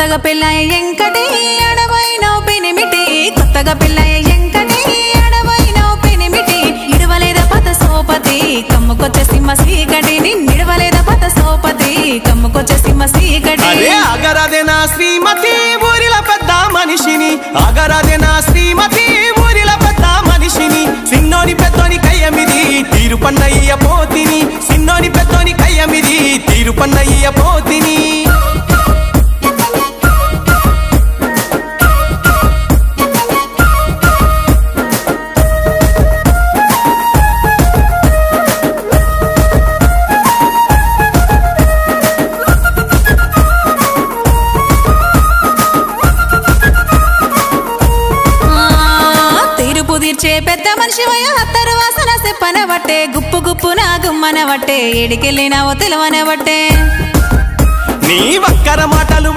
కొత్తగా పెళ్ళాయ ఎంకటి అడవైనవు పెనిమిటి కొత్తగా పెళ్ళాయ ఎంకటి అడవైనవు పెనిమిటి ఇడవలేద పత సోపతి కమ్ముకొచ్చే సింహ సీకటిని నిడవలేద పత సోపతి కమ్ముకొచ్చే సింహ సీకటి అగరాదే నా శ్రీమతి ఊరిల పెద్ద మనిషిని అగరాదే నా శ్రీమతి ఊరిల పెద్ద మనిషిని సిన్నోని పెద్దోని కయ్యమిది తీరు పన్నయ్య పోతిని సిన్నోని పెద్దోని కయ్యమిది తీరు పన్నయ్య పోతిని తీర్చే పెద్ద మనిషి హత్తరు వాసన చెప్పనబట్టే గుప్పు గుప్పు నా గుమ్మనబట్టే ఏడికెళ్ళినావో తెలవనబట్టే నీ వక్కర మాటలు